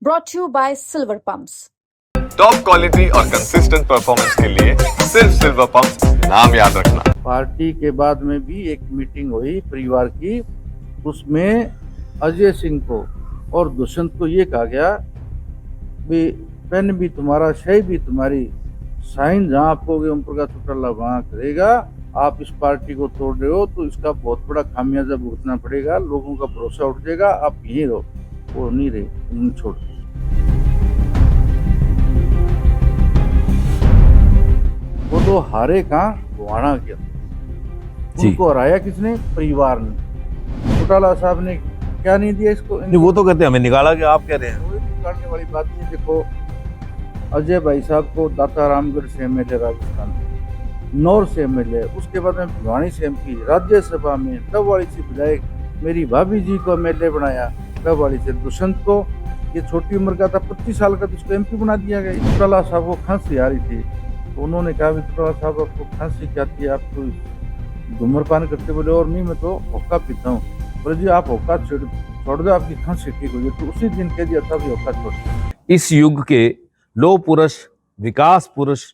brought to you by Silver Pumps. Top quality और consistent performance के लिए सिर्फ सिल्वर पंप्स नाम याद रखना। पार्टी के बाद में भी एक मीटिंग हुई परिवार की, उसमें अजय सिंह को और दुष्यंत को ये कहा गया भी पेन भी तुम्हारा, शय भी तुम्हारी, साइन जहाँ आप कहोगे ओम प्रकाश चौटाला वहाँ करेगा। आप इस पार्टी को तोड़ रहे हो तो इसका बहुत बड़ा खामियाजा भुगतना पड़ेगा, लोगों का भरोसा उठ जाएगा, आप यहीं रहो। वो नहीं रहे, उन्हें छोड़ दिया। वो तो हारे कहाँ, गुहाना के अंदर। उनको हराया किसने? परिवार ने। चौटाला साहब ने क्या नहीं दिया इसको? नहीं, वो तो कहते हैं हमें निकाला, कि आप कह रहे हैं कोई निकालने वाली बात नहीं। देखो, अजय भाई साहब को दाता रामगढ़ से एमएलए, राजस्थान नौर से एमएलए, उसके बाद में भिवानी से एमपी, राज्यसभा में डबवाली से विधायक, मेरी भाभी जी को एमएलए बनाया डबवाली से। दुष्यंत को, ये छोटी उम्र का था, 25 साल का, तो उसको एमपी बना दिया गया। चौटाला साहब को खांसी आ रही थी तो उन्होंने कहा चौटाला साहब आपको खांसी क्या थी, आप तो धूम्रपान करते बोले, और नहीं मैं तो हुक्का पीता हूँ। बोले जी आप हुक्का छोड़ दो, आपकी खांसी ठीक हो जाए। तो उसी दिन कह दिया था हुक्का छोड़। इस युग के लौह पुरुष, विकास पुरुष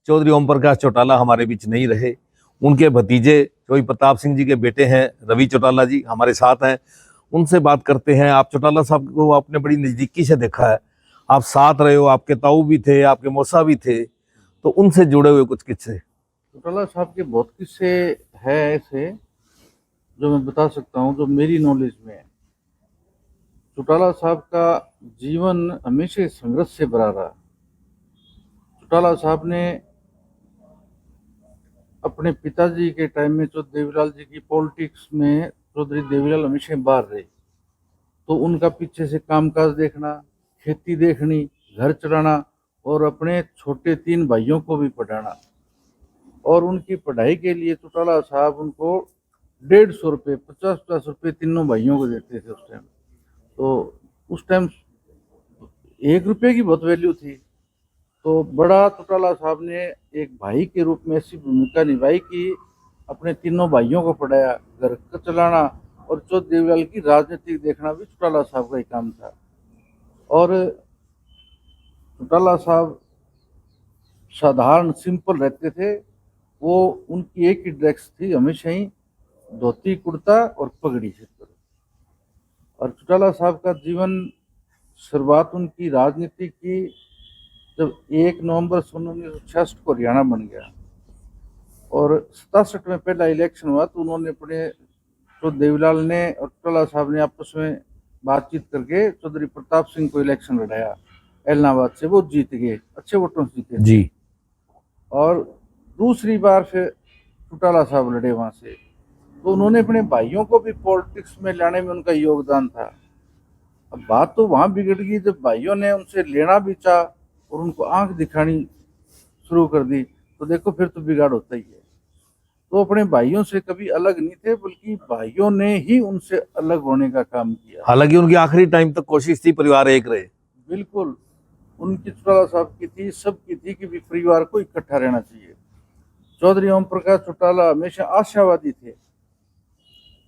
चौधरी ओम प्रकाश चौटाला हमारे बीच नहीं रहे। उनके भतीजे चौधरी प्रताप सिंह जी के बेटे हैं रवि चौटाला जी, हमारे साथ हैं। उनसे बात करते हैं। आप चौटाला साहब को आपने बड़ी नज़दीकी से देखा है, आप साथ रहे हो, आपके ताऊ भी थे, आपके मौसा भी थे, तो उनसे जुड़े हुए कुछ किस्से। चौटाला साहब के बहुत किस्से है ऐसे जो मैं बता सकता हूँ, जो मेरी नॉलेज में है। चौटाला साहब का जीवन हमेशा संघर्ष से भरा रहा। चौटाला साहब ने अपने पिताजी के टाइम में चौधरी देवीलाल जी की पॉलिटिक्स में, चौधरी देवीलाल हमेशा बाहर रहे, तो उनका पीछे से कामकाज देखना, खेती देखनी, घर चलाना, और अपने छोटे 3 भाइयों को भी पढ़ाना। और उनकी पढ़ाई के लिए चौटाला साहब उनको 150 रुपये, 50-50 रुपये तीनों भाइयों को देते थे उस टाइम। तो उस टाइम 1 रुपये की बहुत वैल्यू थी। तो बड़ा चौटाला साहब ने एक भाई के रूप में ऐसी भूमिका निभाई कि अपने तीनों भाइयों को पढ़ाया, घर का चलाना, और चौधरी देवीलाल की राजनीति देखना भी चौटाला साहब का ही काम था। और चौटाला साहब साधारण सिंपल रहते थे। वो उनकी एक ही ड्रेस थी हमेशा ही, धोती कुर्ता और पगड़ी से। और चौटाला साहब का जीवन, शुरुआत उनकी राजनीति की जब 1 नवंबर 1966 को हरियाणा बन गया, और 67 में पहला इलेक्शन हुआ, तो उन्होंने अपने, तो देवीलाल ने और चौटाला साहब ने आपस में बातचीत करके चौधरी प्रताप सिंह को इलेक्शन लड़ाया इलाहाबाद से। वो जीत गए, अच्छे वोटों से जीते जी। और दूसरी बार फिर चौटाला साहब लड़े वहाँ से। तो उन्होंने अपने भाइयों को भी पॉलिटिक्स में लाने में उनका योगदान था। अब बात तो वहाँ बिगड़ गई जब भाइयों ने उनसे लेना भी चाहा और उनको आंख दिखानी शुरू कर दी, तो देखो फिर तो बिगाड़ होता ही है। तो अपने भाइयों से कभी अलग नहीं थे, बल्कि भाइयों ने ही उनसे अलग होने का काम किया। हालांकि उनकी आखिरी टाइम तक कोशिश थी परिवार एक रहे। बिल्कुल, उनकी चौटाला साहब की थी, सबकी थी कि भी परिवार को इकट्ठा रहना चाहिए। चौधरी ओम प्रकाश चौटाला हमेशा आशावादी थे,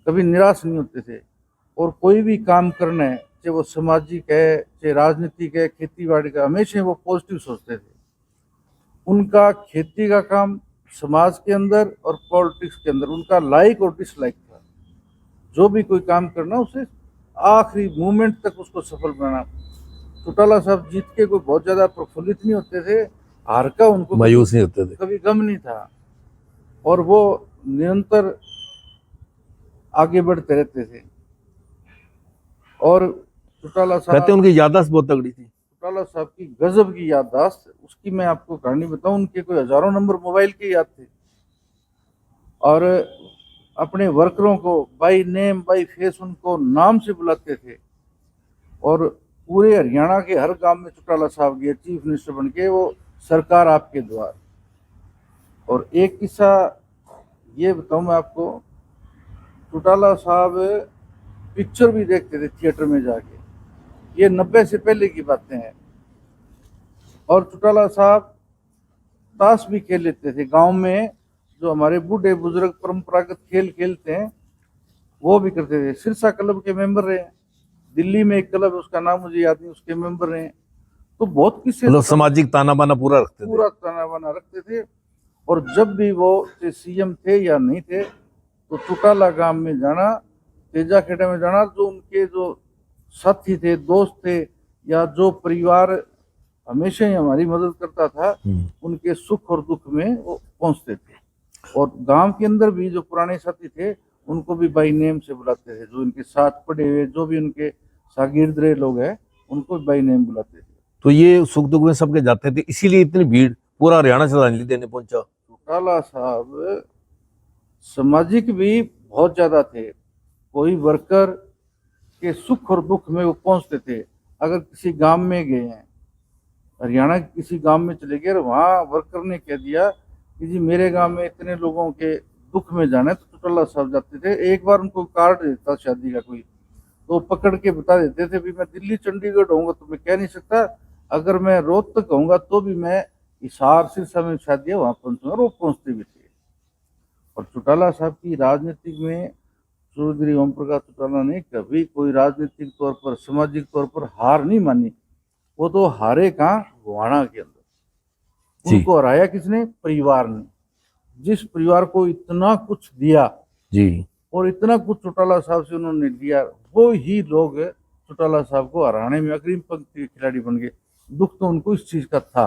कभी निराश नहीं होते थे। और कोई भी काम करना है, चाहे वो सामाजिक है, चाहे राजनीतिक है, खेती बाड़ी का, हमेशा वो पॉजिटिव सोचते थे। उनका खेती का काम समाज के अंदर और पॉलिटिक्स के अंदर उनका लाइक और डिसलाइक था। जो भी कोई काम करना, उसे आखिरी मोमेंट तक उसको सफल बनाना। चौटाला साहब जीत के कोई बहुत ज्यादा प्रफुल्लित नहीं होते थे, हार का उनको मायूस नहीं होते थे, कभी गम नहीं था, और वो निरंतर आगे बढ़ते रहते थे। और चौटाला साहब, कहते हैं उनकी याददाश्त बहुत तगड़ी थी। चौटाला साहब की गजब की याददाश्त, उसकी मैं आपको कहानी बताऊं। उनके कोई हजारों नंबर मोबाइल के याद थे, और अपने वर्करों को बाई नेम बाई फेस उनको नाम से बुलाते थे। और पूरे हरियाणा के हर गांव में चौटाला साहब गए चीफ मिनिस्टर बन के, वो सरकार आपके द्वार। और एक किस्सा ये बताऊं मैं आपको, चौटाला साहब पिक्चर भी देखते थे थिएटर में जाके, ये 90 से पहले की बातें हैं। और चौटाला साहब ताश भी खेल लेते थे गांव में, जो हमारे बूढ़े बुजुर्ग परंपरागत खेल खेलते हैं वो भी करते थे। सिरसा क्लब के मेंबर रहे। दिल्ली में एक क्लब है, उसका नाम मुझे याद नहीं, उसके मेंबर रहे। तो बहुत किस्से मतलब सामाजिक ताना बाना पूरा रखते थे। पूरा ताना बाना रखते थे। और जब भी वो सीएम थे या नहीं थे तो चौटाला गांव में जाना, तेजा खेड़ा में जाना, जो उनके जो साथी थे, दोस्त थे, या जो परिवार हमेशा ही हमारी मदद करता था, उनके सुख और दुख में वो पहुंचते थे। और गांव के अंदर भी जो पुराने साथी थे उनको भी बाई नेम से बुलाते थे, जो इनके साथ पढ़े हुए जो भी उनके शागिर्द रहे लोग हैं उनको भी बाई नेम बुलाते थे। तो ये सुख दुख में सबके जाते थे, इसीलिए इतनी भीड़, पूरा हरियाणा श्रद्धांजलि देने पहुंचा। चौटाला साहब सामाजिक भी बहुत ज्यादा थे। कोई वर्कर के सुख और दुख में वो पहुंचते थे। अगर किसी गांव में गए हैं, हरियाणा के किसी गांव में चले गए और वहाँ वर्कर ने कह दिया कि जी मेरे गांव में इतने लोगों के दुख में जाना है, तो चौटाला साहब जाते थे। एक बार उनको कार्ड देता शादी का कोई, तो पकड़ के बता देते थे भी मैं दिल्ली चंडीगढ़ होऊंगा तो मैं कह नहीं सकता, अगर मैं रोहतक होऊंगा तो भी मैं हिसार सिरसा में शादी है वहां पहुंचूंगा। और वो पहुंचते भी थे। और चौटाला साहब की राजनीतिक में चौधरी ओम प्रकाश चौटाला ने कभी कोई राजनीतिक तौर पर, सामाजिक तौर पर हार नहीं मानी। वो तो हारे कहाँ, गोहाना के अंदर। उनको हराया किसने? परिवार ने। जिस परिवार को इतना कुछ दिया जी, और इतना कुछ चौटाला साहब से उन्होंने लिया, वो ही लोग चौटाला साहब को हराने में अग्रिम पंक्ति के खिलाड़ी बन गए। दुख तो उनको इस चीज का था।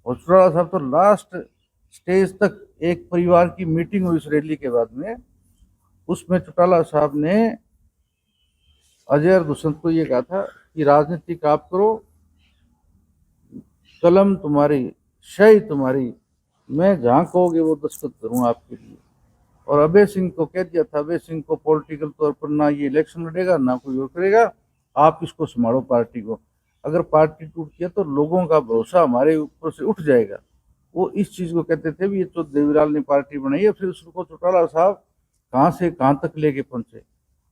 और चौटाला साहब तो लास्ट स्टेज तक, एक परिवार की मीटिंग हुई इस रैली के बाद में, उसमें चौटाला साहब ने अजय और दुष्यंत को ये कहा था कि राजनीतिक आप करो, कलम तुम्हारी, शाही तुम्हारी, मैं जहाँ कहोगे वो दस्तखत करूँ आपके लिए। और अभय सिंह को कह दिया था, अभय सिंह को पॉलिटिकल तौर पर ना ये इलेक्शन लड़ेगा ना कोई और करेगा, आप इसको संभालो पार्टी को। अगर पार्टी टूटती है तो लोगों का भरोसा हमारे ऊपर से उठ जाएगा। वो इस चीज को कहते थे भी ये तो देवीलाल ने पार्टी बनाई है। फिर उसको चौटाला साहब कहाँ से कहाँ तक लेके पहुंचे,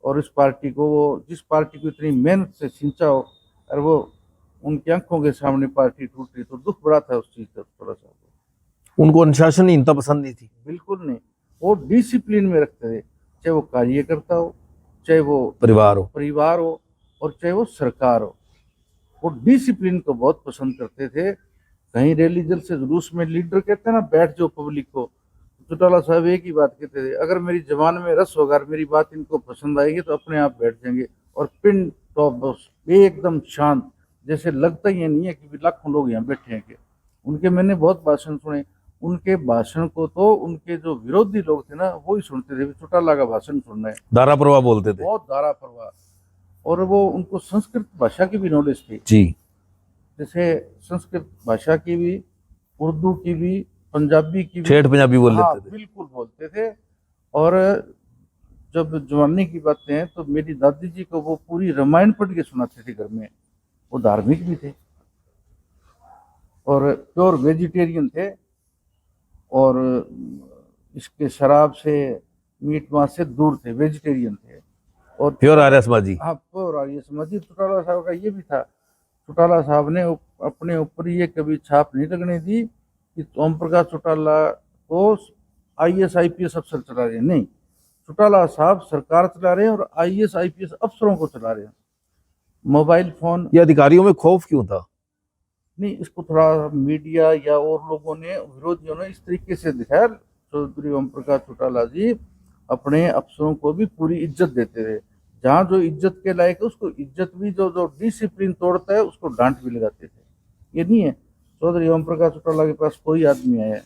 और इस पार्टी को, वो जिस पार्टी को इतनी मेहनत से सिंचा हो, और वो उनकी आंखों के सामने पार्टी टूट रही, तो दुख बड़ा था उस चीज का चौटाला साहब को। उनको अनुशासनहीनता पसंद नहीं थी। बिल्कुल नहीं। वो डिसिप्लिन में रखते थे, चाहे वो कार्यकर्ता हो, चाहे वो परिवार हो, और चाहे वो सरकार हो। वो डिसिप्लिन को बहुत पसंद करते थे। कहीं रैली जल से जुलूस में लीडर कहते हैं ना, बैठ जाओ पब्लिक को, चौटाला साहब एक ही बात कहते थे, अगर मेरी जबान में रस होगा, मेरी बात इनको पसंद आएगी तो अपने आप बैठ जाएंगे। और पिन टॉप बॉस एकदम शांत, जैसे लगता ही नहीं है कि लाखों लोग यहाँ बैठे हैं। उनके मैंने बहुत भाषण सुने। उनके भाषण को तो उनके जो विरोधी लोग थे ना वो ही सुनते थे, चौटाला का भाषण सुनना है। धारा प्रवाह बोलते थे, बहुत धारा प्रवाह। और वो उनको संस्कृत भाषा की भी नॉलेज थी जी, जैसे संस्कृत भाषा की भी, उर्दू की भी, पंजाबी की भी, ठेठ पंजाबी बोल हाँ, लेते थे। बिल्कुल बोलते थे। और जब जवानी की बातें हैं तो मेरी दादी जी को वो पूरी रामायण पढ़ के सुनाते थे घर में। वो धार्मिक भी थे और प्योर वेजिटेरियन थे, और इसके शराब से, मीट मांस से दूर थे, वेजिटेरियन थे। और प्योर आर्य समाजी। हाँ, प्योर आर्य समाजी। चौटाला साहब का ये भी था। चौटाला साहब ने अपने ऊपर ये कभी छाप नहीं लगने दी कि ओम प्रकाश चौटाला को IAS IPS अफसर चला रहे हैं। नहीं, चौटाला साहब सरकार चला रहे हैं और IAS IPS अफसरों को चला रहे हैं। मोबाइल फोन, ये अधिकारियों में खौफ क्यों था? नहीं, इसको थोड़ा मीडिया या और लोगों ने, विरोधियों ने इस तरीके से दिखाया। चौधरी ओम प्रकाश चौटाला जी अपने अफसरों को भी पूरी इज्जत देते थे। जहाँ जो इज्जत के लायक है उसको इज्जत भी, जो डिसिप्लिन तोड़ता है उसको डांट भी लगाते थे। ये नहीं है चौधरी ओम प्रकाश चौटाला के पास कोई आदमी आया,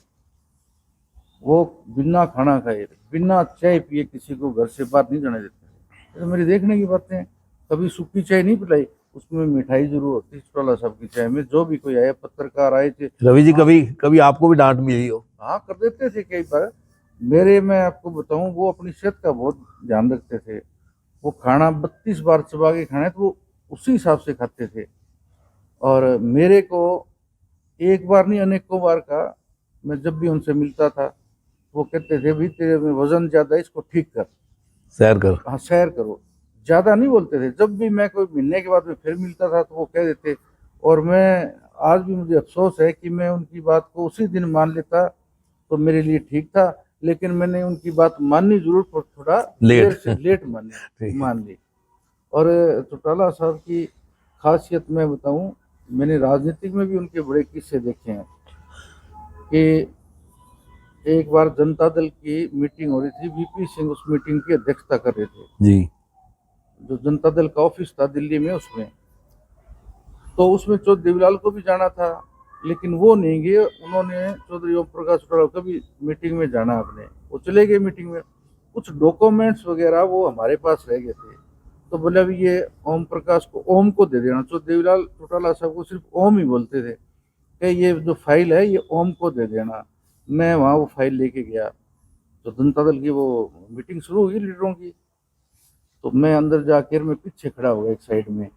वो बिना खाना खाए, बिना चाय पिए किसी को घर से बाहर नहीं जाने देते। तो मेरी देखने की बातें, कभी सूखी चाय नहीं पिलाई, उसमें मिठाई जरूर होती चौटाला साहब की चाय में। जो भी कोई आया, पत्रकार आए थे, रवि जी, कभी आपको भी डांट मिली हो? हाँ, कर देते थे कई बार। मेरे, मैं आपको बताऊं, वो अपनी सेहत का बहुत ध्यान रखते थे। वो खाना 32 बार चबा के खाना है तो वो उसी हिसाब से खाते थे। और मेरे को एक बार नहीं अनेकों बार का, मैं जब भी उनसे मिलता था वो कहते थे भी तेरे में वजन ज्यादा है, इसको ठीक कर, सैर कर। हाँ, सैर करो। ज्यादा नहीं बोलते थे। जब भी मैं कोई मिलने के बाद में फिर मिलता था तो वो कह देते। और मैं आज भी, मुझे अफसोस है कि मैं उनकी बात को उसी दिन मान लेता तो मेरे लिए ठीक था, लेकिन मैंने उनकी बात माननी जरूर पर थोड़ा लेट मान ली। और चौटाला साहब की खासियत मैं बताऊं, मैंने राजनीतिक में भी उनके बड़े किस्से देखे हैं कि एक बार जनता दल की मीटिंग हो रही थी, वीपी सिंह उस मीटिंग की अध्यक्षता कर रहे थे, जी जो जनता दल का ऑफिस था दिल्ली में, उसमें तो उसमें चौधरी देवीलाल को भी जाना था, लेकिन वो नहीं गए। उन्होंने चौधरी ओम प्रकाश चौटाला को भी मीटिंग में जाना अपने, वो चले गए मीटिंग में। कुछ डॉक्यूमेंट्स वगैरह वो हमारे पास रह गए थे, तो बोले अभी ये ओम प्रकाश को, ओम को दे देना। चौधरी देवीलाल चौटाला साहब को सिर्फ ओम ही बोलते थे कि ये जो फाइल है ये ओम को दे देना। मैं वहाँ वो फाइल लेके गया, तो जनता दल की वो मीटिंग शुरू हुई लीडरों की, तो मैं अंदर जाकर मैं पीछे खड़ा हुआ एक साइड में।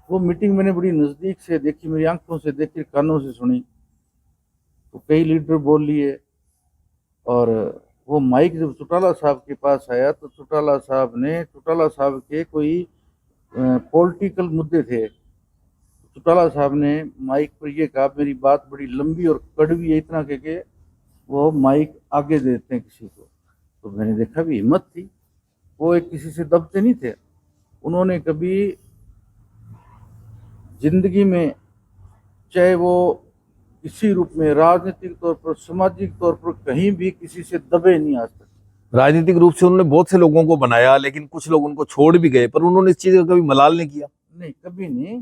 वो मीटिंग मैंने बड़ी नज़दीक से देखी, मेरी आंखों से देखी, कानों से सुनी। तो कई लीडर बोल लिए, और वो माइक जब चौटाला साहब के पास आया तो चौटाला साहब के कोई पॉलिटिकल मुद्दे थे। चौटाला साहब ने माइक पर ये कहा, मेरी बात बड़ी लंबी और कड़वी है, इतना कह के वो माइक आगे देते हैं किसी को। तो मैंने देखा भी हिम्मत थी, वो एक किसी से दबते नहीं थे। उन्होंने कभी जिंदगी में, चाहे वो किसी रूप में, राजनीतिक तौर पर, सामाजिक तौर पर, कहीं भी किसी से दबे नहीं आज तक। राजनीतिक रूप से उन्होंने बहुत से लोगों को बनाया, लेकिन कुछ लोग उनको छोड़ भी गए, पर उन्होंने इस चीज का कभी मलाल नहीं किया। नहीं, कभी नहीं।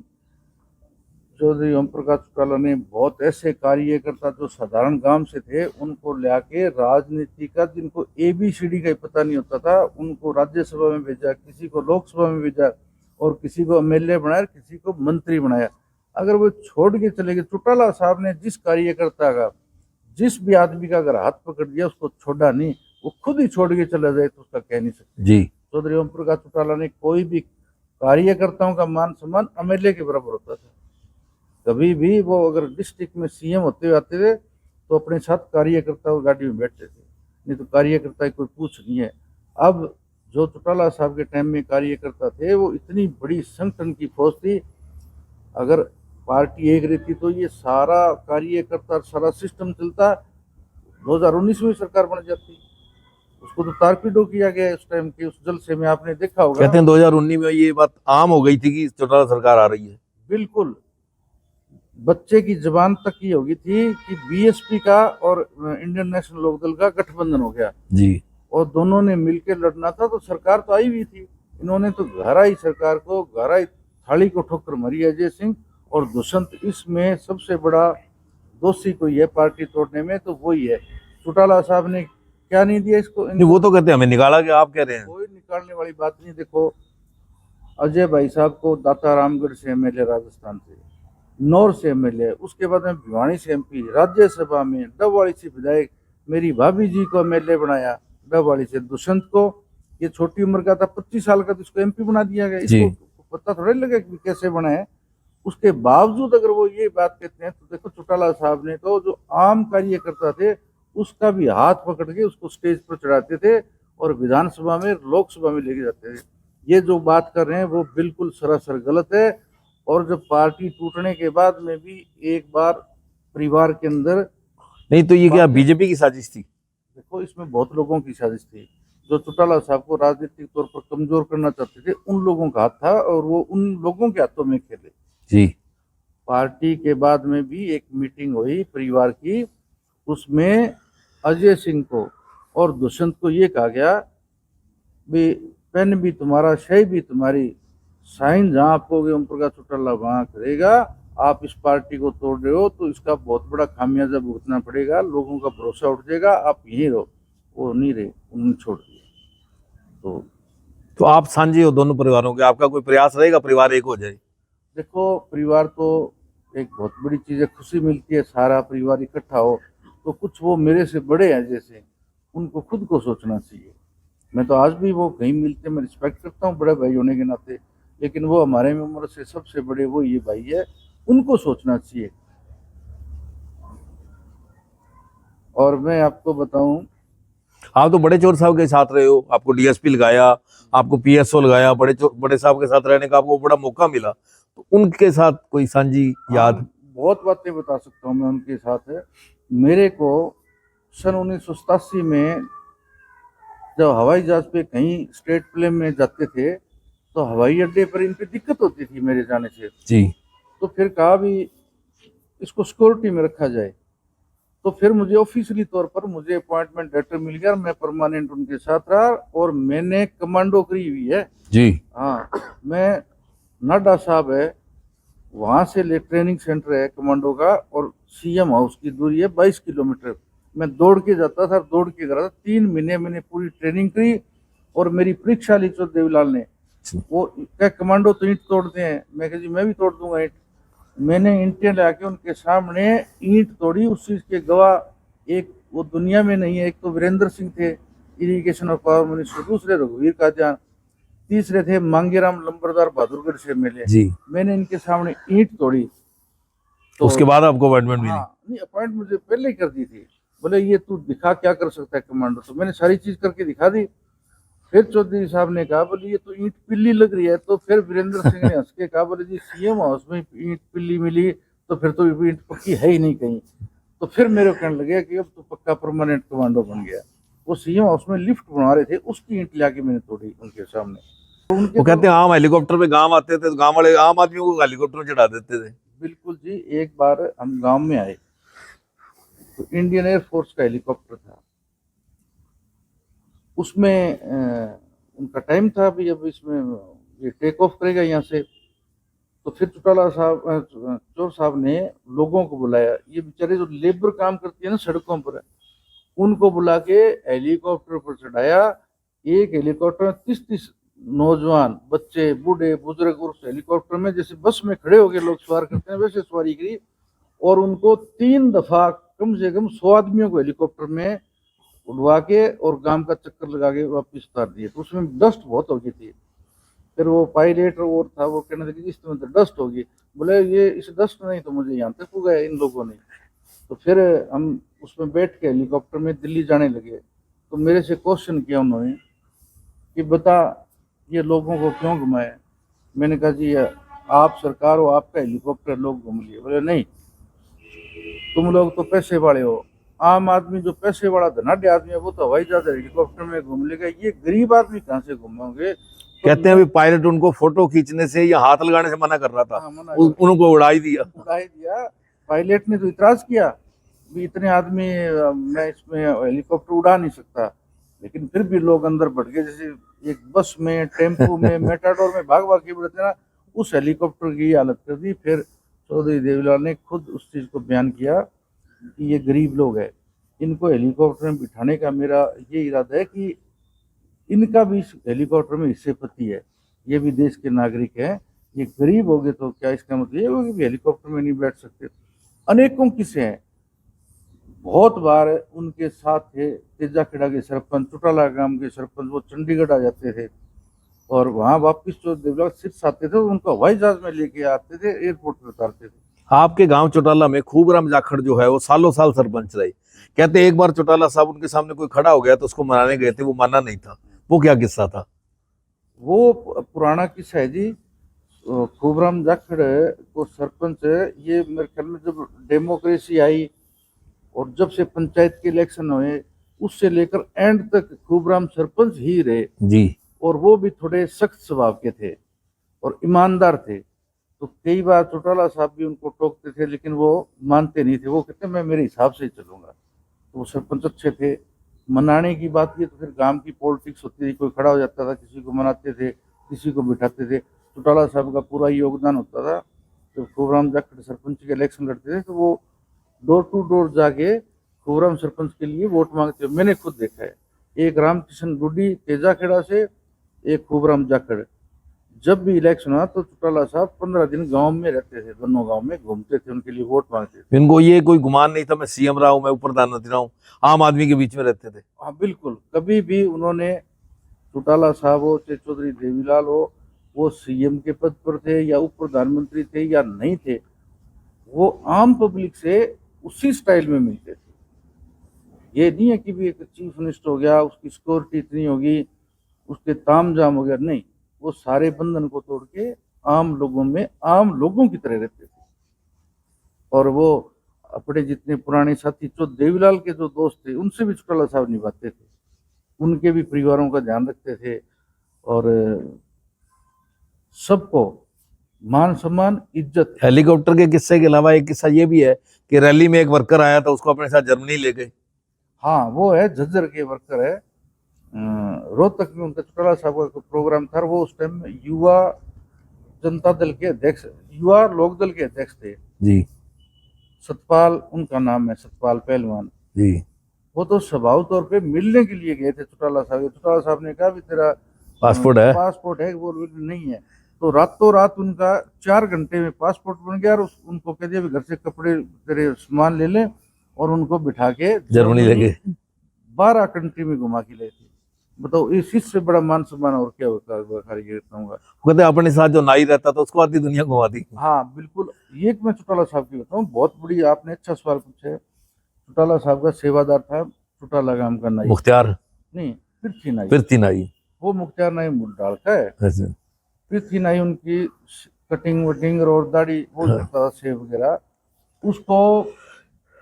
चौधरी ओम प्रकाश चौटाला ने बहुत ऐसे कार्यकर्ता जो साधारण गांव से थे, उनको लाके राजनीति का, जिनको ABCD का ही पता नहीं होता था, उनको राज्यसभा में भेजा, किसी को लोकसभा में भेजा, और किसी को MLA बनाया, किसी को मंत्री बनाया। अगर वो छोड़ के चले गए, चौटाला साहब ने जिस कार्यकर्ता का, जिस भी आदमी का अगर हाथ पकड़ दिया, उसको छोड़ा नहीं। वो खुद ही छोड़ के चला जाए तो उसका कह नहीं सकते। जी चौधरी ओम प्रकाश चौटाला ने कोई भी कार्यकर्ताओं का मान सम्मान MLA के बराबर होता था। कभी भी वो अगर डिस्ट्रिक्ट में CM होते हुए आते थे तो अपने साथ कार्यकर्ता गाड़ी में बैठते थे, नहीं तो कार्यकर्ता की कोई पूछ नहीं है। अब जो चौटाला साहब के टाइम में कार्यकर्ता थे, वो इतनी बड़ी संगठन की फौज थी। अगर पार्टी एक रहती तो ये सारा कार्यकर्ता, सारा सिस्टम चलता। 2019 में सरकार बन जाती, उसको तो तारपीडो किया गया उस टाइम के उस जलसे में, आपने देखा होगा। कहते हैं 2019 में ये बात आम हो गई थी कि चौटाला सरकार आ रही है। बिल्कुल, बच्चे की जबान तक ये होगी थी कि BSP का और इंडियन नेशनल लोकदल का गठबंधन हो गया जी, और दोनों ने मिलकर लड़ना था। तो सरकार तो आई हुई थी, इन्होंने तो घराई सरकार को, घराई थाली को ठोकर मारी। अजय सिंह और दुष्यंत, इसमें सबसे बड़ा दोषी कोई है पार्टी तोड़ने में तो वही है। चौटाला साहब ने क्या नहीं दिया इसको, नहीं वो तो कहते हैं हमें निकाला, कि आप कह रहे हैं। कोई निकालने वाली बात नहीं। देखो, अजय भाई साहब को दाता रामगढ़ से MLA, राजस्थान से, नौर से MLA, उसके बाद में भिवानी से MP, राज्यसभा में डबवाड़ी से विधायक, मेरी भाभी जी को MLA बनाया डबवाड़ी से। दुष्यंत को, ये छोटी उम्र का था, 25 साल का, तो इसको MP बना दिया गया। इसको पता थोड़ा लगा कि कैसे बना है। उसके बावजूद अगर वो ये बात कहते हैं तो देखो, चौटाला साहब ने तो जो आम कार्यकर्ता थे उसका भी हाथ पकड़ के उसको स्टेज पर चढ़ाते थे और विधानसभा में, लोकसभा में लेके जाते थे। ये जो बात कर रहे हैं वो बिल्कुल सरासर गलत है। और जब पार्टी टूटने के बाद में भी एक बार परिवार के अंदर, नहीं तो ये क्या बीजेपी की साजिश थी? देखो, इसमें बहुत लोगों की साजिश थी। जो चौटाला साहब को राजनीतिक तौर पर कमजोर करना चाहते थे, उन लोगों का हाथ था और वो उन लोगों के हाथों में खेले। जी, पार्टी के बाद में भी एक मीटिंग हुई परिवार की, उसमें अजय सिंह को और दुष्यंत को ये कहा गया भी, पेन भी तुम्हारा, शय भी तुम्हारी, साइन जहाँ आप कहोगे ओम प्रकाश चौटाला वहाँ करेगा। आप इस पार्टी को तोड़ रहे हो तो इसका बहुत बड़ा खामियाजा भुगतना पड़ेगा, लोगों का भरोसा उठ जाएगा, आप यहीं रहो। वो नहीं रहे, उन्होंने छोड़ दिया। तो आप साझी हो दोनों परिवारों के, आपका कोई प्रयास रहेगा परिवार एक हो जाए? देखो, परिवार तो एक बहुत बड़ी चीज़ है, खुशी मिलती है सारा परिवार इकट्ठा हो। तो कुछ वो मेरे से बड़े हैं जैसे, उनको खुद को सोचना चाहिए। मैं तो आज भी वो कहीं मिलते, मैं रिस्पेक्ट करता हूँ बड़े भाई होने के नाते, लेकिन वो हमारे में उम्र से सबसे बड़े वो ये भाई है, उनको सोचना चाहिए। और मैं आपको बताऊं, आप तो बड़े चोर साहब के साथ रहे हो, आपको DSP लगाया, आपको PSO लगाया, बड़े साहब के साथ रहने का आपको बड़ा मौका मिला, तो उनके साथ कोई साझी याद? बहुत बातें बता सकता हूँ मैं उनके साथ। मेरे को सन 1987 में जब हवाई जहाज पे कहीं स्टेट प्लेन में जाते थे तो हवाई अड्डे पर इन पे दिक्कत होती थी मेरे जाने से। जी तो फिर कहा भी इसको सिक्योरिटी में रखा जाए। तो फिर मुझे ऑफिशियली तौर पर मुझे अपॉइंटमेंट लेटर मिल गया, मैं परमानेंट उनके साथ रहा और मैंने कमांडो करी हुई है। जी हाँ, मैं नाडा साहब है वहां से ले ट्रेनिंग सेंटर है कमांडो का, और सीएम हाउस की दूरी है 22 किलोमीटर। मैं दौड़ के जाता था, दौड़ के करा था। 3 महीने मैंने पूरी ट्रेनिंग करी और मेरी परीक्षा ली तो देवीलाल ने। वो क्या कमांडो तो ईंट तोड़ते हैं, मैं कहा जी मैं भी तोड़ दूंगा ईंट। मैंने ईंटें लाके उनके सामने ईंट तोड़ी। उस चीज के गवाह एक वो दुनिया में नहीं है, एक तो वीरेंद्र सिंह थे इरिगेशन और पावर मिनिस्टर, दूसरे रघुवीर कादियान, तीसरे थे मांगेराम लंबरदार बहादुरगढ़ से मिले। जी मैंने इनके सामने ईंट तोड़ी। तो उसके बाद आपको अपॉइंटमेंट मिली? हाँ, नहीं अपॉइंट मुझे पहले ही कर दी थी। बोले ये तू दिखा क्या कर सकता है कमांडो, तो मैंने सारी चीज करके दिखा दी। फिर चौधरी साहब ने कहा बोले ये तो ईंट पिल्ली लग रही है। तो फिर वीरेंद्र सिंह ने हंस के कहा बोले जी सीएम हाउस में ईंट पिल्ली मिली तो फिर तो ईंट पक्की है ही नहीं कहीं। तो फिर मेरे को कहने लगे कि अब तो पक्का परमानेंट कमांडो बन गया। वो सीएम हाउस में लिफ्ट बना रहे थे, उसकी ईंट लाके मैंने तोड़ी उनके सामने। तो उनके वो कहते हैं आम हेलीकॉप्टर पे गांव आते थे तो गांव वाले आम आदमियों को हेलीकॉप्टर में चढ़ा देते थे। बिल्कुल जी, एक बार हम गांव में आए तो इंडियन एयरफोर्स का हेलीकॉप्टर था, उसमें उनका टाइम था अभी, अब इसमें ये टेक ऑफ करेगा यहाँ से। तो फिर चौटाला साहब चोर साहब ने लोगों को बुलाया, ये बेचारे जो लेबर काम करती है ना सड़कों पर, उनको बुला के हेलीकॉप्टर पर चढ़ाया। एक हेलीकॉप्टर में 30-30 नौजवान, बच्चे, बूढ़े, बुजुर्ग उस हेलीकॉप्टर में जैसे बस में खड़े होकर लोग सवार करते हैं वैसे सवारी करी। और उनको 3 दफा कम से कम 100 आदमियों को हेलीकॉप्टर में उड़वा के और गांव का चक्कर लगा के वापस उतार दिए। तो उसमें डस्ट बहुत हो गई थी। फिर वो पायलट और था, वो कहने लगे इसमें तो डस्ट होगी। बोले ये इस डस्ट नहीं तो मुझे यहाँ तक पुगाया इन लोगों ने। तो फिर हम उसमें बैठ के हेलीकॉप्टर में दिल्ली जाने लगे। तो मेरे से क्वेश्चन किया उन्होंने कि बता ये लोगों को क्यों घुमाए। मैंने कहा जी आप सरकार हो, आपका हेलीकॉप्टर लोग घूम लिए। बोले नहीं, तुम लोग तो पैसे वाले हो, आम आदमी जो पैसे वाला धनाढ़ आदमी है वो तो हवाई जहाज हेलीकॉप्टर में घूम लेगा, ये गरीब आदमी कहाँ से घूमोगे। तो कहते हैं अभी पायलट उनको फोटो खींचने से या हाथ लगाने से मना कर रहा था। हाँ, मना उनको उड़ा ही दिया। पायलट ने तो इतराज किया भी इतने आदमी मैं इसमें हेलीकॉप्टर उड़ा नहीं सकता। लेकिन फिर भी लोग अंदर बढ़ गए, जैसे एक बस में, टेम्पो में, मेटाडोर में भाग भाग के बढ़ते ना, उस हेलीकॉप्टर की हालत कर दी। फिर चौधरी देवीलाल ने खुद उस चीज को बयान किया कि ये गरीब लोग हैं, इनको हेलीकॉप्टर में बिठाने का मेरा ये इरादा है कि इनका भी इस हेलीकॉप्टर में हिस्सेपति है, ये भी देश के नागरिक हैं। ये गरीब हो गए तो क्या इसका मतलब ये होगा कि हेलीकॉप्टर में नहीं बैठ सकते। अनेकों किस्से हैं। बहुत बार उनके साथ थे तेजाखेड़ा के सरपंच, चौटाला गांव के सरपंच, वो चंडीगढ़ आ जाते थे और वहाँ वापस जो देवलाल सिर्फ आते थे उनको हवाई जहाज में लेके आते थे, एयरपोर्ट पर उतारते थे। आपके गांव चौटाला में खूबराम जाखड़ जो है वो सालों साल सरपंच रहे। कहते एक बार चौटाला साहब उनके सामने कोई खड़ा हो गया तो उसको मनाने गए थे, वो माना नहीं था। वो क्या किस्सा था? वो पुराना किस्सा है जी। खूबराम जाखड़ को सरपंच, ये मेरे ख्याल में जब डेमोक्रेसी आई और जब से पंचायत के इलेक्शन हुए उससे लेकर एंड तक खूबराम सरपंच ही रहे जी। और वो भी थोड़े सख्त स्वभाव के थे और ईमानदार थे। तो कई बार चौटाला साहब भी उनको टोकते थे लेकिन वो मानते नहीं थे, वो कहते मैं मेरे हिसाब से ही चलूंगा। तो वो सरपंच अच्छे थे। मनाने की बात की तो फिर गांव की पॉलिटिक्स होती थी, कोई खड़ा हो जाता था, किसी को मनाते थे, किसी को बिठाते थे। चौटाला साहब का पूरा योगदान होता था। तो खूबराम जाखड़ सरपंच के इलेक्शन लड़ते थे तो वो डोर टू डोर जाके खूबराम सरपंच के लिए वोट मांगते। मैंने खुद देखा है, एक रामकिशन गुड्डी तेजाखेड़ा से, एक खूबराम जाखड़। जब भी इलेक्शन हुआ तो चौटाला साहब 15 दिन गांव में रहते थे, दोनों गांव में घूमते थे, उनके लिए वोट मांगते थे। इनको ये कोई गुमान नहीं था मैं सीएम रहा हूं, मैं ऊपर प्रधानमंत्री रहा हूं, आम आदमी के बीच में रहते थे। हाँ बिल्कुल, कभी भी उन्होंने, चौटाला साहब हो चाहे चौधरी देवीलाल हो, वो सीएम के पद पर थे या उप प्रधानमंत्री थे या नहीं थे, वो आम पब्लिक से उसी स्टाइल में मिलते थे। ये नहीं है कि भी एक चीफ मिनिस्टर हो गया उसकी सिक्योरिटी इतनी होगी, उसके ताम जाम हो गया, नहीं, वो सारे बंधन को तोड़ के आम लोगों में आम लोगों की तरह रहते थे। और वो अपने जितने पुराने साथी जो देवीलाल के जो दोस्त थे उनसे भी चौटाला साहब निभाते थे, उनके भी परिवारों का ध्यान रखते थे। और सबको मान सम्मान इज्जत। हेलीकॉप्टर के किस्से के अलावा एक किस्सा ये भी है कि रैली में एक वर्कर आया था, उसको अपने साथ जर्मनी ले गए। हाँ, वो है झज्जर के वर्कर है, रोहतक में उनका चौटाला साहब का प्रोग्राम था। वो उस टाइम युवा जनता दल के अध्यक्ष, युवा लोक दल के अध्यक्ष थे जी सतपाल, उनका नाम है सतपाल पहलवान जी। वो तो स्वभाव तौर पे मिलने के लिए गए थे चौटाला साहब। चौटाला साहब ने कहा भी तेरा पासपोर्ट है, वो नहीं है। तो रातों रात उनका 4 घंटे में पासपोर्ट बन गया और उनको कह दिया भी घर से कपड़े तेरे सामान ले लें, और उनको बिठा के जर्मनी ले गए। 12 कंट्री में घुमा के ले थे। बताओ इससे बड़ा मान सम्मान और क्या होता है। कहते अपने साथ जो नाई रहता था उसको आधी दुनिया घुमा दी। हाँ बिल्कुल। ये मैं चौटाला साहब की बताऊँ, बहुत बड़ी आपने अच्छा सवाल पूछा है। चौटाला साहब का सेवादार था चौटाला गांव का नाई, मुख्तार नहीं पृथ्वी नाई, वो मुख्तार नाई मुड्डाल का है। पृथ्वी नाई उनकी कटिंग वटिंग और दाढ़ी वो करता था, सेव वगैरह। उसको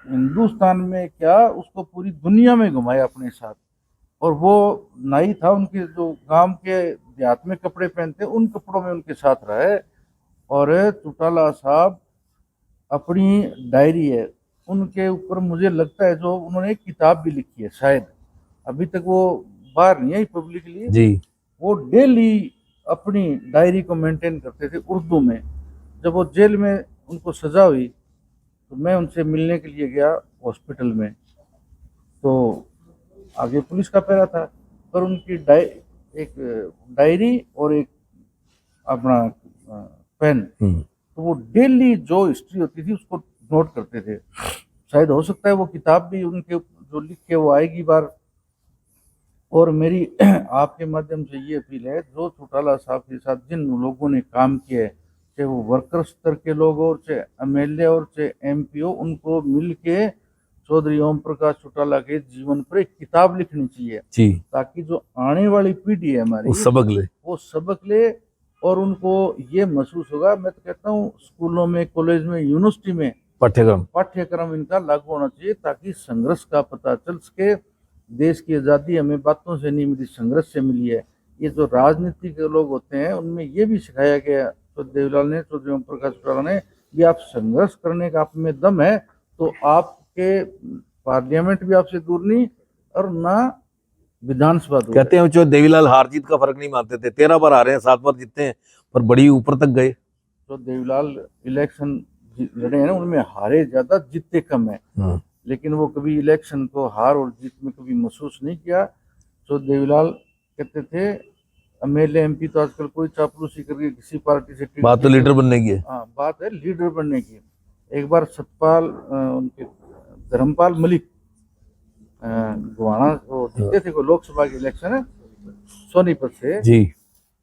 हिंदुस्तान में क्या, उसको पूरी दुनिया में घुमाया अपने साथ। और वो नाई था, उनके जो गांव के देहात में कपड़े पहनते उन कपड़ों में उनके साथ रहे। और चौटाला साहब अपनी डायरी है उनके ऊपर, मुझे लगता है जो उन्होंने एक किताब भी लिखी है शायद, अभी तक वो बाहर नहीं आई पब्लिकली जी। वो डेली अपनी डायरी को मेंटेन करते थे उर्दू में। जब वो जेल में उनको सजा हुई तो मैं उनसे मिलने के लिए गया हॉस्पिटल में, तो आगे पुलिस का पहरा था, पर उनकी एक डायरी और एक अपना पेन, तो वो डेली जो हिस्ट्री होती थी उसको नोट करते थे। शायद हो सकता है वो किताब भी उनके जो लिखे वो आएगी बार। और मेरी आपके माध्यम से ये अपील है, जो चौटाला साहब के साथ जिन लोगों ने काम किया है, चाहे वो वर्कर स्तर के लोग हो, चाहे एमएलए और चाहे एमपी हो, उनको मिल के चौधरी ओम प्रकाश चौटाला के जीवन पर एक किताब लिखनी चाहिए जी, ताकि जो आने वाली पीढ़ी है हमारी वो सबक ले और उनको ये महसूस होगा। मैं तो कहता हूँ स्कूलों में, कॉलेज में, यूनिवर्सिटी में पाठ्यक्रम इनका लागू होना चाहिए, ताकि संघर्ष का पता चल सके। देश की आज़ादी हमें बातों से नहीं मिली, संघर्ष से मिली है। ये जो राजनीति के लोग होते हैं उनमें ये भी सिखाया गया तो देवीलाल ने, चौधरी ओम प्रकाश चौटाला ने, कि आप संघर्ष करने का आप में दम है तो आपके पार्लियामेंट भी आपसे दूर नहीं और ना विधानसभा दूर। कहते हैं जो देवीलाल हार जीत का फर्क नहीं मानते थे, 13 बार आ रहे हैं, 7 बार जीते हैं, पर बड़ी ऊपर तक गए। तो देवीलाल इलेक्शन लड़े हैं ना, उनमें हारे ज्यादा जीते कम है, लेकिन वो कभी इलेक्शन को हार और जीत में कभी महसूस नहीं किया। तो देवीलाल कहते थे एमएलए एमपी तो आजकल कोई चापलूसी करके किसी पार्टी से, बात तो लीडर बनने की है। हाँ, बात है लीडर बनने की। एक बार सतपाल उनके धर्मपाल मलिक गोवाना वो जीते थे को लोकसभा के इलेक्शन है सोनीपत से जी,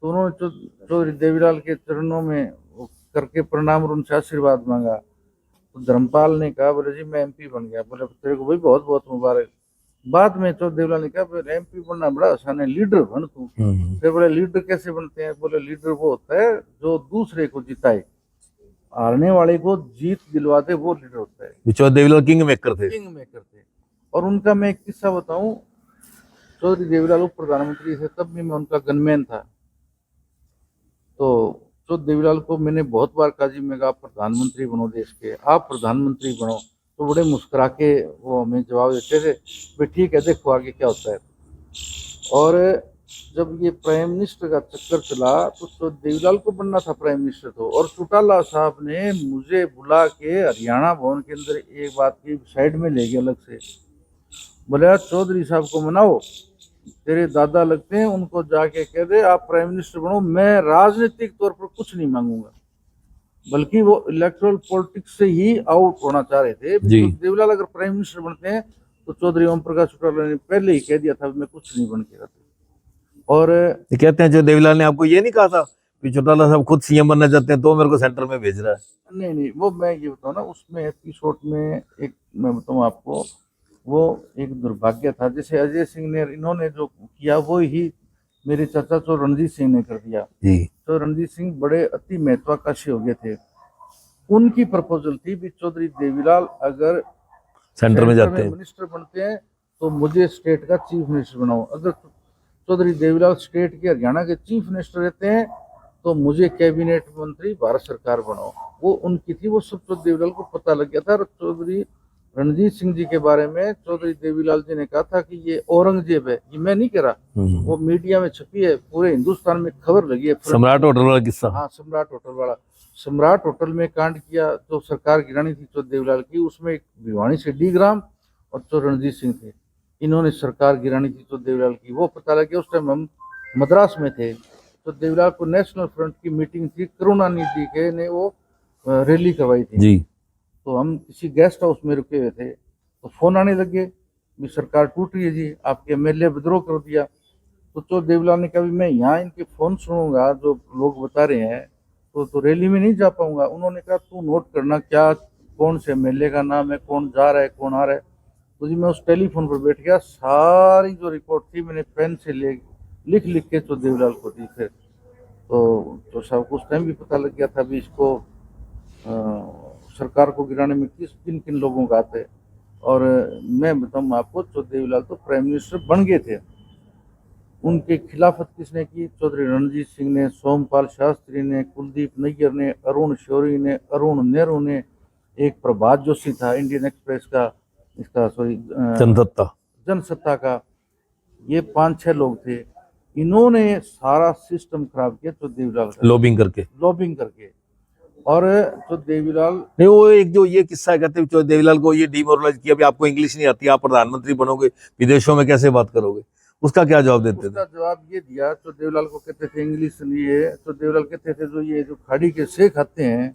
तो उन्होंने चौधरी देवीलाल के चरणों में करके प्रणाम और उनसे आशीर्वाद मांगा। तो धर्मपाल ने कहा, बोले जी मैं एमपी बन गया। बोले तेरे को भाई बहुत बहुत मुबारक। बाद में चौधरी देवीलाल ने कहा एमपी बनना बड़ा आसान है, लीडर बन तू। फिर बोले लीडर कैसे बनते हैं? बोले लीडर वो होता है जो दूसरे को जिताए, हारने वाले को जीत दिलवा दे, वो लीडर होता है। चौधरी देवीलाल किंग मेकर थे। और उनका मैं एक किस्सा बताऊं, चौधरी देवीलाल उप प्रधानमंत्री थे, तब भी मैं उनका गनमैन था। तो चौधरी देवीलाल को मैंने बहुत बार कहा जी, मैं कहा आप प्रधानमंत्री बनो देश के, आप प्रधानमंत्री बनो। तो बड़े मुस्कुरा के वो हमें जवाब देते थे, भाई ठीक है देखो आगे क्या होता है। और जब ये प्राइम मिनिस्टर का चक्कर चला तो देवीलाल को बनना था प्राइम मिनिस्टर तो, और चौटाला साहब ने मुझे बुला के हरियाणा भवन के अंदर एक बात की साइड में ले गया अलग से, बोले चौधरी साहब को मनाओ, तेरे दादा लगते हैं, उनको जाके कह दे आप प्राइम मिनिस्टर बनो, मैं राजनीतिक तौर पर कुछ नहीं मांगूंगा। बल्कि वो इलेक्टोरल पॉलिटिक्स से ही आउट होना चाह रहे थे। तो देवीलाल अगर प्राइम मिनिस्टर बनते हैं तो चौधरी ओम प्रकाश चौटाला ने पहले ही कह दिया था मैं कुछ नहीं बन के रहता। और कहते हैं जो देवीलाल ने आपको ये नहीं कहा था कि चौटाला साहब खुद सीएम बनना चाहते हैं तो मेरे को सेंटर में भेज रहा है? नहीं, वो मैं ये बताऊँ ना, उसमें एपिसोड में एक मैं बताऊँ आपको, वो एक दुर्भाग्य था। जैसे अजय सिंह ने इन्होंने जो किया वो ही मेरे चाचा तो रणजीत सिंह ने कर दिया। तो रणजीत सिंह बड़े अति महत्वाकांक्षी हो गए थे। उनकी प्रपोजल थी भी चौधरी देवीलाल अगर सेंटर में जाते हैं, मिनिस्टर बनते हैं तो मुझे स्टेट का चीफ मिनिस्टर बनाओ। अगर चौधरी देवीलाल स्टेट के हरियाणा के चीफ मिनिस्टर रहते हैं तो मुझे कैबिनेट मंत्री भारत सरकार बनाओ। वो उनकी थी, वो सब चौधरी देवीलाल को पता लग गया था। और चौधरी रणजीत सिंह जी के बारे में चौधरी देवीलाल जी ने कहा था कि ये औरंगजेब है। ये मैं नहीं कह रहा, वो मीडिया में छपी है, पूरे हिंदुस्तान में खबर लगी है। सम्राट होटल वाला किस्सा। हाँ, सम्राट होटल वाला। सम्राट होटल में कांड किया जो सरकार गिरानी थी चौधरी देवीलाल की, उसमें एक भिवानी से डी ग्राम और चौधरी रणजीत सिंह थे, इन्होंने सरकार गिरानी थी चौधरी देवीलाल की। वो पता लग गया। उस टाइम हम मद्रास में थे, तो देवीलाल को नेशनल फ्रंट की मीटिंग थी, करुणानिधि के ने वो रैली करवाई थी जी। तो हम किसी गेस्ट हाउस में रुके हुए थे, तो फोन आने लगे भी सरकार टूट रही है जी, आपके एमएलए विद्रोह कर दिया। तो चौधरी देवीलाल ने कहा भी मैं यहाँ इनके फोन सुनूंगा जो लोग बता रहे हैं, तो रैली में नहीं जा पाऊंगा। उन्होंने कहा तू नोट करना क्या कौन से एमएलए का नाम है, कौन जा रहा है कौन आ रहा है। तो जी मैं उस टेलीफोन पर बैठ गया, सारी जो रिपोर्ट थी मैंने पेन से लिख के चौधरी देवीलाल को दी। फिर तो साहब को उस टाइम भी पता लग गया था भी इसको सरकार को गिराने में किन किन लोगों का हाथ है। और मैं बताऊँ आपको, चौधरी देवीलाल तो प्राइम मिनिस्टर बन गए थे। उनके खिलाफत किसने की? चौधरी रणजीत सिंह ने, सोमपाल शास्त्री ने, कुलदीप नैयर ने, अरुण शौरी ने, अरुण नेहरू ने, एक प्रभात जोशी था इंडियन एक्सप्रेस का, इसका सॉरी जनसत्ता का। ये 5-6 लोग थे, इन्होंने सारा सिस्टम खराब किया चौधरी देवीलाल का, लॉबिंग करके। और चौधरी देवीलाल नहीं, वो एक जो ये किस्सा है, कहते हैं चौधरी देवीलाल को ये डिमोरलाइज किया, अभी आपको इंग्लिश नहीं आती, आप प्रधानमंत्री बनोगे, विदेशों में कैसे बात करोगे? उसका क्या जवाब देते थे? उसका जवाब ये दिया, चौधरी देवीलाल को कहते थे इंग्लिश नहीं है। चौधरी देवीलाल कहते थे जो खाड़ी के शेख आते हैं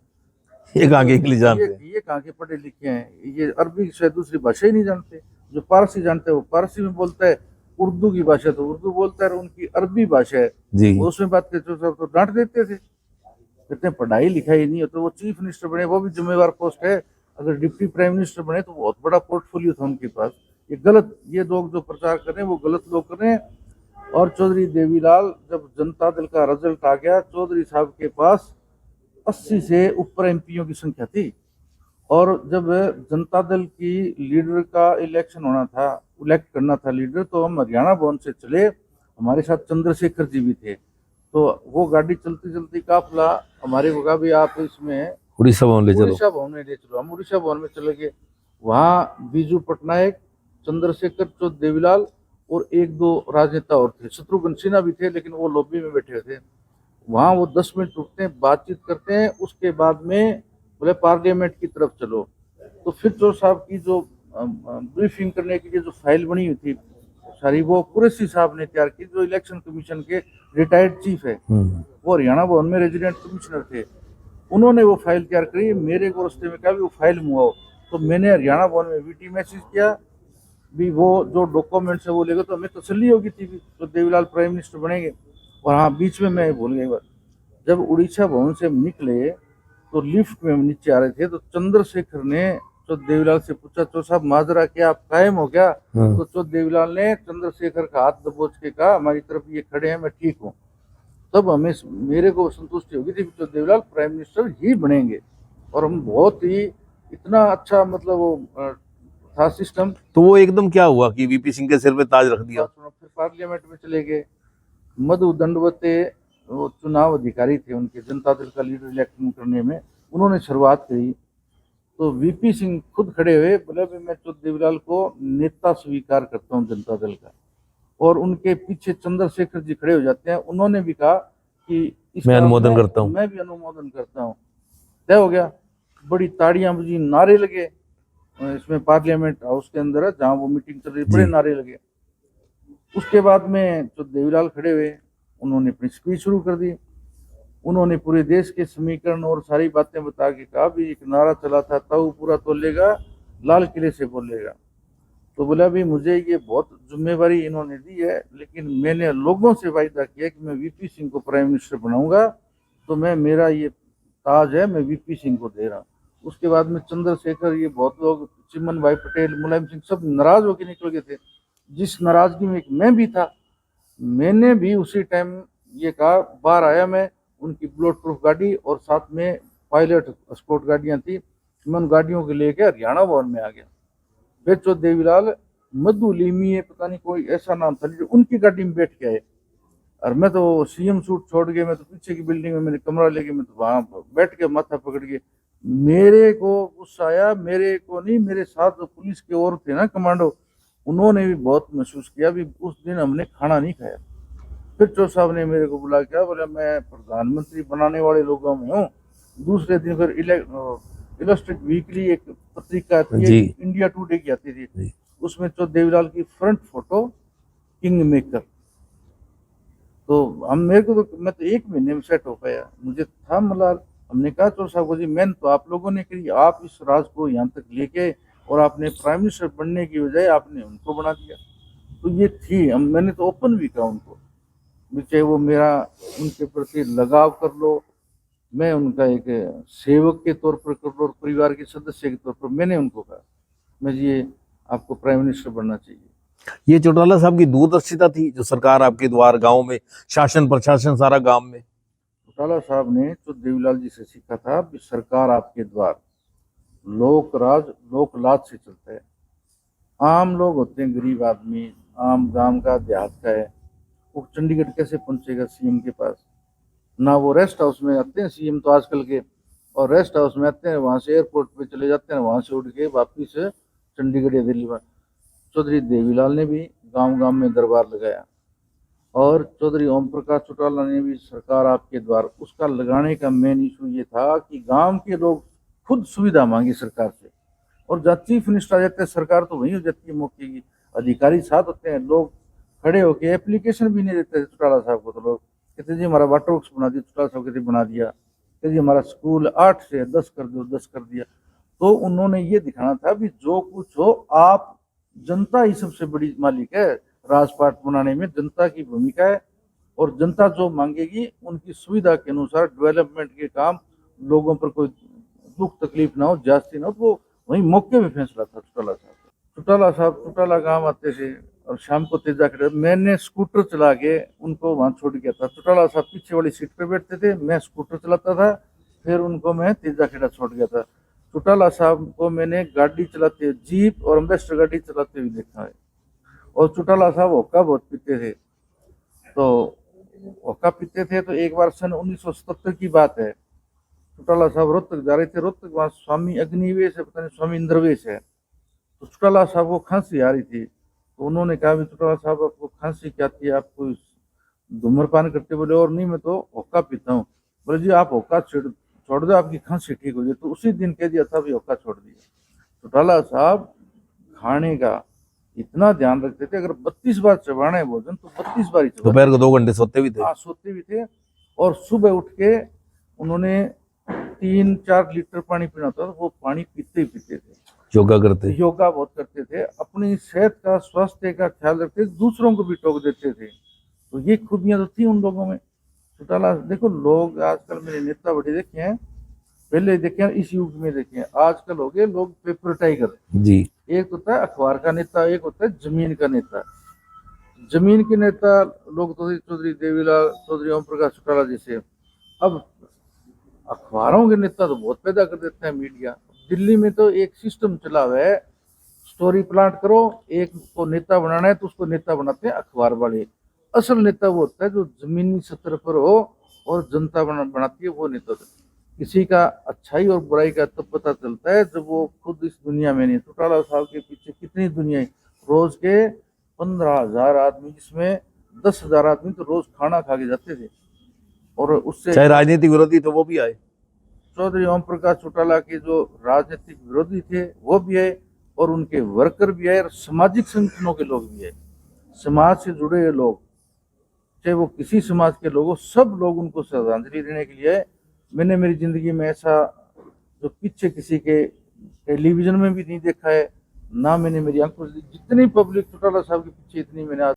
ये कहाँ के इंग्लिश जानते हैं, ये कहाँ के पढ़े लिखे हैं, ये अरबी से दूसरी भाषा ही नहीं जानते। जो पारसी जानते हैं वो पारसी में बोलता है, उर्दू की भाषा तो उर्दू बोलता है, और उनकी अरबी भाषा है जी। उसमें बात करते तो डांट देते थे। कहते हैं पढ़ाई लिखाई नहीं हो तो वो चीफ मिनिस्टर बने, वो भी जिम्मेवार पोस्ट है। अगर डिप्टी प्राइम मिनिस्टर बने तो बहुत बड़ा पोर्टफोलियो था उनके पास। ये गलत, ये लोग जो प्रचार कर रहे हैं वो गलत लोग कर रहे हैं। और चौधरी देवीलाल, जब जनता दल का रिजल्ट आ गया, चौधरी साहब के पास 80 से ऊपर एमपीओ की संख्या थी। और जब जनता दल की लीडर का इलेक्शन होना था, इलेक्ट करना था लीडर, तो हम हरियाणा भवन से चले, हमारे साथ चंद्रशेखर जी भी थे। तो वो गाड़ी चलती चलती काफिला हमारे को कहा भी आप इसमें उड़ीसा भवन ले चलो। हम उड़ीसा भवन में चले गए। वहाँ बीजू पटनायक, चंद्रशेखर, चौधरी देवीलाल और 1-2 राजनेता और थे, शत्रुघ्न सिन्हा भी थे, लेकिन वो लॉबी में बैठे थे। वहाँ वो 10 मिनट रुकते हैं, बातचीत करते हैं, उसके बाद में बोले पार्लियामेंट की तरफ चलो। तो फिर चौधरी साहब की जो ब्रीफिंग करने के लिए जो फाइल बनी हुई थी सारी, वो कुरैशी साहब ने तैयार की, जो इलेक्शन कमीशन के रिटायर्ड चीफ है, वो हरियाणा भवन में रेजिडेंट कमिश्नर थे। उन्होंने वो फाइल तैयार करी, मेरे को रास्ते में कहा भी वो फाइल मुआओ। तो मैंने हरियाणा भवन में वीटी मैसेज किया भी वो जो डॉक्यूमेंट्स है वो लेगा, तो हमें तसल्ली होगी थी तो देवीलाल प्राइम मिनिस्टर बनेंगे। और हाँ, बीच में मैं भूल गई बात, जब उड़ीसा भवन से निकले तो लिफ्ट में नीचे आ रहे थे, तो चंद्रशेखर ने चौधरी देवीलाल से पूछा, चौधरी साहब माजरा क्या आप कायम हो क्या? तो चौधरी देवीलाल ने चंद्रशेखर का हाथ दबोच के कहा, हमारी तरफ ये खड़े हैं, मैं ठीक हूँ। तब हमें, मेरे को संतुष्टि होगी थी चौधरी देवीलाल प्राइम मिनिस्टर ही बनेंगे। और हम बहुत ही इतना अच्छा, मतलब वो था सिस्टम। तो वो एकदम क्या हुआ कि वीपी सिंह के सिर पे ताज रख दिया? फिर पार्लियामेंट में चले गए। मधु दंडवते वो चुनाव अधिकारी थे उनके, जनता दल का लीडर इलेक्शन करने में, उन्होंने शुरुआत करी। तो वीपी सिंह खुद खड़े हुए, बोले मैं चौधरी देवीलाल को नेता स्वीकार करता हूँ जनता दल का। और उनके पीछे चंद्रशेखर जी खड़े हो जाते हैं, उन्होंने भी कहा कि मैं अनुमोदन करता हूँ, मैं भी अनुमोदन करता हूँ। तय हो गया, बड़ी ताड़ियां बजी, नारे लगे। इसमें पार्लियामेंट हाउस के अंदर जहाँ वो मीटिंग चल रही, बड़े नारे लगे। उसके बाद में चौधरी देवीलाल खड़े हुए, उन्होंने अपनी स्पीच शुरू कर दी। उन्होंने पूरे देश के समीकरण और सारी बातें बता के कहा भी एक नारा चला था, ताऊ पूरा तोलेगा, लाल किले से बोलेगा। तो बोला भी मुझे ये बहुत जिम्मेवारी इन्होंने दी है, लेकिन मैंने लोगों से वायदा किया कि मैं वीपी सिंह को प्राइम मिनिस्टर बनाऊंगा, तो मैं, मेरा ये ताज है, मैं वीपी सिंह को दे रहा हूँ। उसके बाद में चंद्रशेखर, ये बहुत लोग, चिमन भाई पटेल, मुलायम सिंह, सब नाराज होकर निकल गए थे। जिस नाराजगी में मैं भी था, मैंने भी उसी टाइम ये कहा, बाहर आया मैं, उनकी बुलेट प्रूफ गाड़ी और साथ में पायलट स्कॉट गाड़ियां थी, मैं उन गाड़ियों के लेके हरियाणा भवन में आ गया। फिर चौधरी देवीलाल, मधु लीमी है, पता नहीं कोई ऐसा नाम था, उनकी गाड़ी में बैठ के आए। और मैं तो सीएम सूट छोड़ के मैं तो पीछे की बिल्डिंग में मैंने कमरा लेके मैं तो वहां बैठ के माथा पकड़ के, मेरे को गुस्सा आया। मेरे को नहीं, मेरे साथ जो पुलिस के और थे ना कमांडो, उन्होंने भी बहुत महसूस किया भी उस दिन हमने खाना नहीं खाया। फिर चो साहब ने मेरे को बुला क्या, बोला मैं प्रधानमंत्री बनाने वाले लोगों में हूँ। दूसरे दिन फिर इलस्ट्रेट वीकली एक पत्रिका आती है, इंडिया टुडे की आती थी, उसमें तो देवीलाल की फ्रंट फोटो किंग मेकर। तो हम मेरे को तो मैं तो 1 महीने में सेट हो पाया, मुझे था मलाल। हमने कहा चोर साहब को जी मेहनत तो आप लोगों ने करी, आप इस राज को यहाँ तक लेके और आपने प्राइम मिनिस्टर बनने की बजाय आपने उनको बना दिया। तो ये थी, मैंने तो ओपन भी कहा उनको, चाहे वो मेरा उनके प्रति लगाव कर लो, मैं उनका एक सेवक के तौर पर कर लो और परिवार के सदस्य के तौर पर मैंने उनको कहा मैं जी आपको प्राइम मिनिस्टर बनना चाहिए। ये चौटाला साहब की दूरदर्शिता थी जो सरकार आपके द्वार, गांव में शासन प्रशासन सारा गांव में। चौटाला साहब ने तो देवीलाल जी से सीखा था कि सरकार आपके द्वार, लोक राज लोक लाज से चलता है। आम लोग होते हैं, गरीब आदमी, आम गांव का देहात का है, वो चंडीगढ़ कैसे पहुंचेगा सीएम के पास? ना वो रेस्ट हाउस में आते हैं सीएम तो आजकल के, और रेस्ट हाउस में आते हैं वहां से एयरपोर्ट पे चले जाते हैं, वहां से उड़ के वापिस चंडीगढ़ या दिल्ली में। चौधरी देवीलाल ने भी गांव गांव में दरबार लगाया और चौधरी ओम प्रकाश चौटाला ने भी सरकार आपके द्वार, उसका लगाने का मेन इशू ये था कि गांव के लोग खुद सुविधा मांगी सरकार से। और जहाँ चीफ मिनिस्टर आ जाते हैं सरकार तो वहीं हो जाती है मौके की, अधिकारी साथ होते हैं, लोग खड़े होके एप्लीकेशन भी नहीं देते चौटाला साहब को। तो लोग कहते जी हमारा वाटर वर्क्स बना दिया, चौटाला साहब कहते बना दिया, कहते जी हमारा स्कूल 8 से 10 कर दो, 10 कर दिया। तो उन्होंने ये दिखाना था भी जो कुछ हो आप, जनता ही सबसे बड़ी मालिक है, राजपाट बनाने में जनता की भूमिका है और जनता जो मांगेगी उनकी सुविधा के अनुसार डेवलपमेंट के काम, लोगों पर कोई दुख तकलीफ ना हो, जास्ती ना हो, तो वही मौके पे फैसला था चौटाला साहब। चौटाला गांव आते थे और शाम को तेजा खड़े, मैंने स्कूटर चला के उनको वहां छोड़ गया था। चौटाला साहब पीछे वाली सीट पे बैठते थे, मैं स्कूटर चलाता था, फिर उनको मैं तेजा खेड़ा छोड़ गया था। चौटाला साहब को मैंने गाड़ी चलाते हुए, जीप और एम्बेसडर गाड़ी चलाते हुए देखा है। और चौटाला साहब होक्का बहुत पीते थे, तो होक्का पीते थे तो एक बार सन 1977 की बात है, चौटाला साहब रोहतक जा रहे थे, रोहतक वहाँ स्वामी अग्निवेश है, पता नहीं स्वामी इंद्रवेश है, तो चौटाला साहब को खांसी आ रही थी। तो उन्होंने कहा भी चौटाला साहब आपको खांसी क्या थी, आपको धूम्रपान करते? बोले और नहीं मैं तो होक्का पीता हूँ। बोले जी आप होक्का छोड़ दो आपकी खांसी ठीक हो जाए। तो उसी दिन कह दिया था भी होक्का छोड़ दिया। चौटाला साहब खाने का इतना ध्यान रखते थे, अगर 32 बार चबाना है भोजन तो 32 बार ही चबाते। दोपहर को 2 घंटे सोते भी थे। हाँ सोते भी थे। और सुबह उठ के उन्होंने 3-4 लीटर पानी पीना था, वो पानी पीते ही पीते थे। योगा बहुत करते थे, अपनी सेहत का, स्वास्थ्य का ख्याल रखते थे, दूसरों को भी टोक देते थे। तो ये खूबियां तो थी उन लोगों में। चौटाला देखो, लोग आजकल मेरे नेता बड़े देखे हैं, पहले देखे हैं, इस युग में देखे हैं, आजकल हो गए लोग पेपर टाइगर जी। एक होता है अखबार का नेता, एक होता है जमीन का नेता। जमीन के नेता लोग तो चौधरी देवीलाल, चौधरी ओम प्रकाश चौटाला जैसे। अब अखबारों के नेता तो बहुत पैदा कर देते हैं मीडिया। दिल्ली में तो एक सिस्टम चला हुआ है, स्टोरी प्लांट करो, एक को नेता बनाना है तो उसको नेता बनाते हैं अखबार वाले। असल नेता वो होता है जो जमीनी सतह पर हो और जनता बनाती है, वो नेता। किसी का अच्छाई और बुराई का तब पता चलता है जब वो खुद इस दुनिया में नहीं। चौटाला साहब के पीछे कितनी दुनिया है, रोज के 15,000 आदमी, जिसमें 10,000 आदमी तो रोज खाना खा के जाते थे। और उससे चाहे राजनीतिक विरोधी तो वो भी आए। चौधरी ओम प्रकाश चौटाला के जो राजनीतिक विरोधी थे वो भी है और उनके वर्कर भी है और सामाजिक संगठनों के लोग भी है। समाज से जुड़े हुए लोग, चाहे वो किसी समाज के लोग हो, सब लोग उनको श्रद्धांजलि देने के लिए। मैंने मेरी जिंदगी में ऐसा जो पीछे किसी के टेलीविजन में भी नहीं देखा है, ना मैंने मेरी आंखों से जितनी पब्लिक चौटाला साहब के पीछे, इतनी मैंने आज